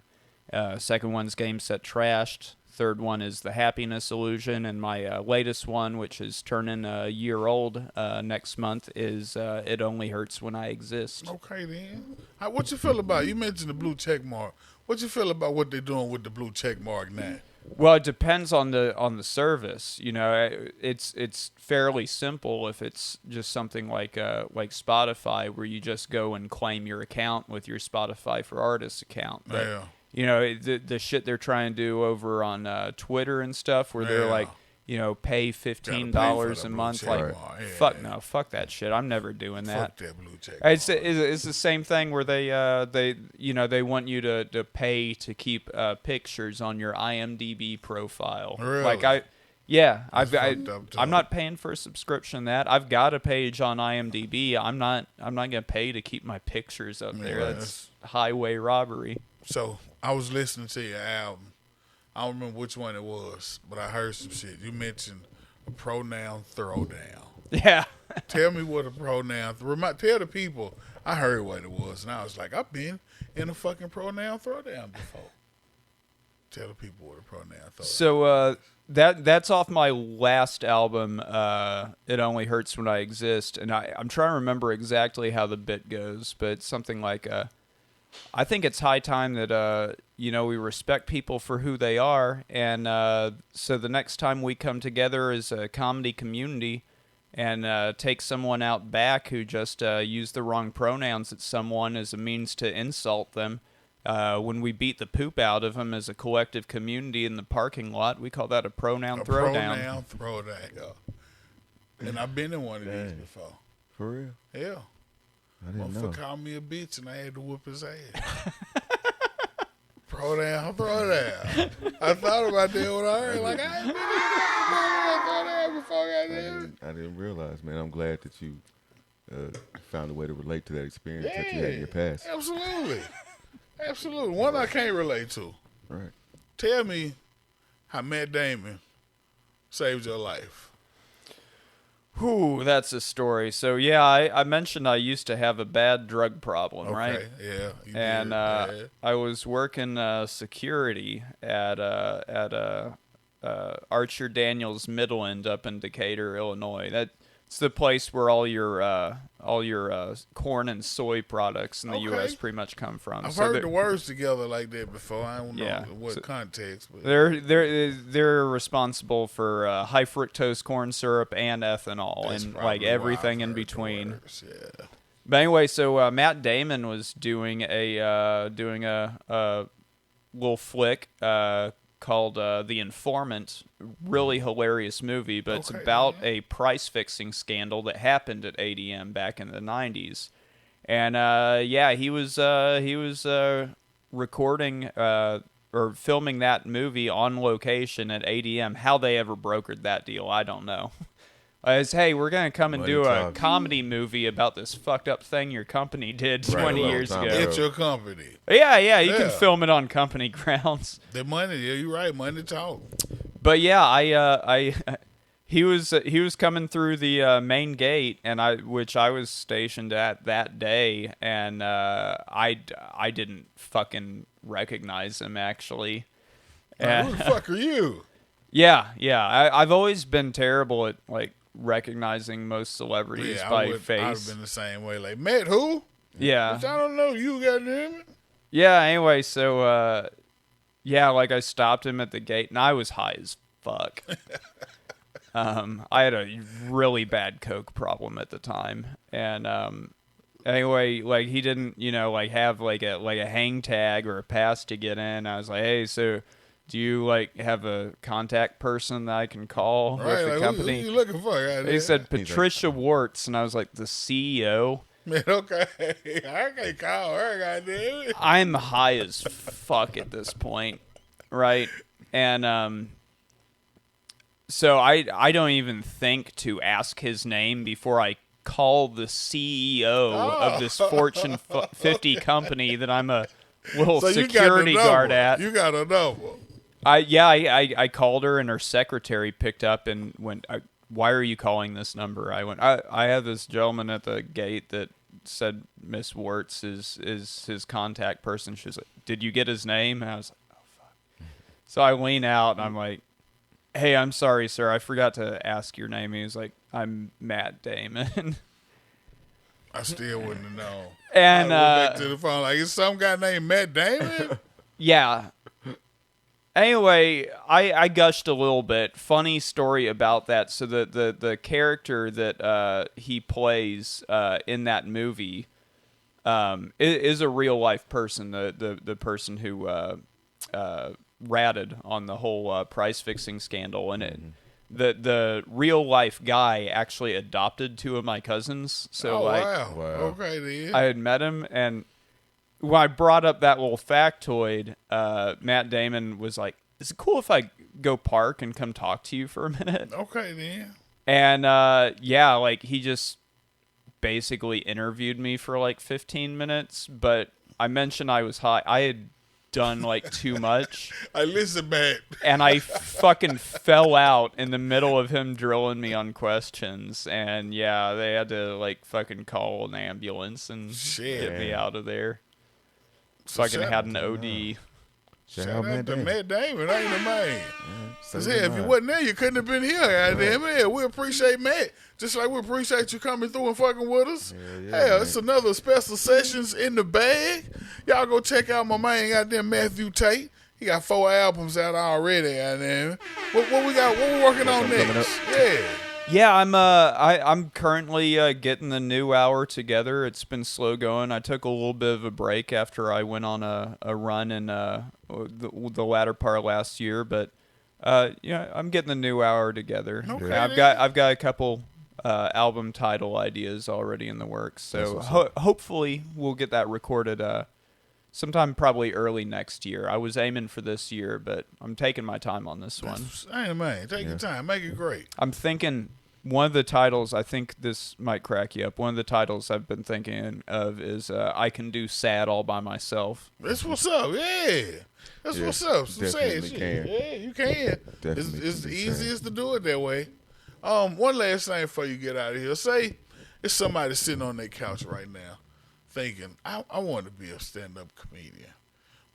Second one's Game Set Trashed. Third one is The Happiness Illusion, and my latest one, which is turning a year old next month, is It Only Hurts When I Exist. Okay, then. What you feel about, you mentioned the blue check mark. What you feel about what they're doing with the blue check mark now? Well, it depends on the service. It's fairly simple if it's just something like Spotify, where you just go and claim your account with your Spotify for Artists account. But, the shit they're trying to do over on Twitter and stuff, where they're like, pay $15 a month. Like, fuck that shit. I'm never doing that. Fuck that blue check. It's the same thing where they want you to pay to keep pictures on your IMDb profile. Really? I'm not paying for a subscription. I've got a page on IMDb. I'm not gonna pay to keep my pictures up there. That's highway robbery. So I was listening to your album. I don't remember which one it was, but I heard some shit. You mentioned a pronoun throwdown. Yeah. Tell me what a pronoun. Tell the people. I heard what it was, and I was like, I've been in a fucking pronoun throwdown before. Tell the people what a pronoun throwdown. So that's off my last album. It Only Hurts When I Exist, and I'm trying to remember exactly how the bit goes, but it's something like I think it's high time that we respect people for who they are, and so the next time we come together as a comedy community and take someone out back who just used the wrong pronouns at someone as a means to insult them, when we beat the poop out of them as a collective community in the parking lot, we call that a pronoun throwdown. Pronoun throwdown. And I've been in one of these before. For real? Yeah. I didn't know. Called me a bitch and I had to whoop his ass. Throwdown. I thought about that when I heard, like, I ain't been in before I didn't realize, man. I'm glad that you found a way to relate to that experience that you had in your past. Absolutely. One I can't relate to. Right. Tell me how Matt Damon saved your life. Whew, that's a story. So, yeah, I mentioned I used to have a bad drug problem, right? Yeah. And I was working security at Archer Daniels Midland up in Decatur, Illinois. It's the place where all your corn and soy products in the U.S. pretty much come from. I've heard the words together like that before. I don't know what context. But they're responsible for high fructose corn syrup and ethanol and like everything in between. Yeah. But anyway, so Matt Damon was doing a little flick called The Informant. Really hilarious movie, but it's about a price-fixing scandal that happened at ADM back in the 90s. And he was recording or filming that movie on location at ADM. How they ever brokered that deal, I don't know. As, hey, we're going to come and do a comedy movie about this fucked up thing your company did 20 years ago. It's your company. Yeah, you can film it on company grounds. The money, yeah, you're right, money talk. But yeah, he was coming through the main gate, and which I was stationed at that day, and I didn't fucking recognize him actually. Who the fuck are you? Yeah. I've always been terrible at like recognizing most celebrities by face. I'd have been the same way. Like, Matt, who? Yeah. Which I don't know. You goddamn it. Yeah. Anyway, so like I stopped him at the gate, and I was high as fuck. I had a really bad coke problem at the time, and anyway, like he didn't, like have like a hang tag or a pass to get in. I was like, hey, so do you like have a contact person that I can call with the company? Who you looking for? He said Patricia Wartz, and I was like, the CEO. Man, okay, I can't call her. Goddamn it. I'm high as fuck at this point, right? And so I don't even think to ask his name before I call the CEO of this Fortune 50 company that I'm a little security guard at. You got a number. I called her, and her secretary picked up and went, why are you calling this number? I went, I have this gentleman at the gate that said Miss Wartz is his contact person. She was like, did you get his name? And I was like, oh, fuck. So I lean out, and I'm like, hey, I'm sorry, sir. I forgot to ask your name. He was like, I'm Matt Damon. I still wouldn't have known. And I went back to the phone like, is some guy named Matt Damon? Yeah. Anyway, I gushed a little bit. Funny story about that. So the character that he plays in that movie is a real life person. The person who ratted on the whole price fixing scandal, and it. The real life guy actually adopted two of my cousins. So wow. Okay, then. I had met him, and when I brought up that little factoid, Matt Damon was like, is it cool if I go park and come talk to you for a minute? Okay, then. And, like, he just basically interviewed me for, like, 15 minutes, but I mentioned I was high. I had done, like, too much. Listen, Matt. And I fucking fell out in the middle of him drilling me on questions, and, yeah, they had to, like, fucking call an ambulance and get me out of there. Fucking had an OD. Shout out to Matt Damon, ain't the man. If you wasn't there, you couldn't have been here. Goddamn it. We appreciate Matt, just like we appreciate you coming through and fucking with us. It's another special sessions in the bag. Y'all go check out my man, goddamn Matthew Tate. He got 4 albums out already. Goddamn. What we got? What we working on next? Yeah, I'm currently getting the new hour together. It's been slow going. I took a little bit of a break after I went on a run in the latter part of last year, but I'm getting the new hour together. Okay. I've got a couple album title ideas already in the works, so hopefully we'll get that recorded sometime probably early next year. I was aiming for this year, but I'm taking my time on this one. Hey, man, take your time. Make it great. I'm thinking one of the titles, I think this might crack you up, one of the titles I've been thinking of is I Can Do Sad All By Myself. That's what's up, yeah. That's what's up. Some sad shit. Yeah, you can. It's the easiest to do it that way. One last thing before you get out of here. Say it's somebody sitting on their couch right now thinking, I want to be a stand-up comedian.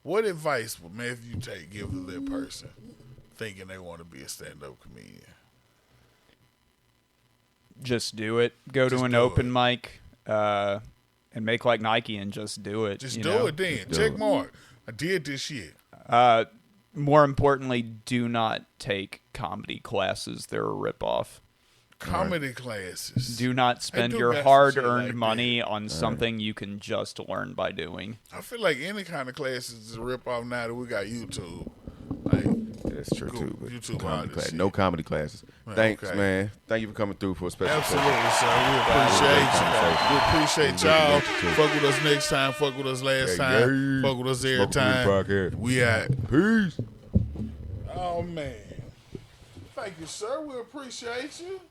What advice would Matthew Tate give to that person thinking they want to be a stand-up comedian? just do it. Go to an open mic and make like Nike and just do it. Just do it then. Check mark. I did this shit. More importantly, do not take comedy classes. They're a ripoff. Comedy classes. Do not spend your hard-earned money on something you can just learn by doing. I feel like any kind of classes is a ripoff now that we got YouTube. Like, that's true too. YouTube no comedy classes. Thanks, man. Thank you for coming through for a special. Absolutely, sir. We appreciate you. We appreciate y'all. Fuck with us next time. Fuck with us last time. Fuck with us every time. We out. Peace. Oh man. Thank you, sir. We appreciate you.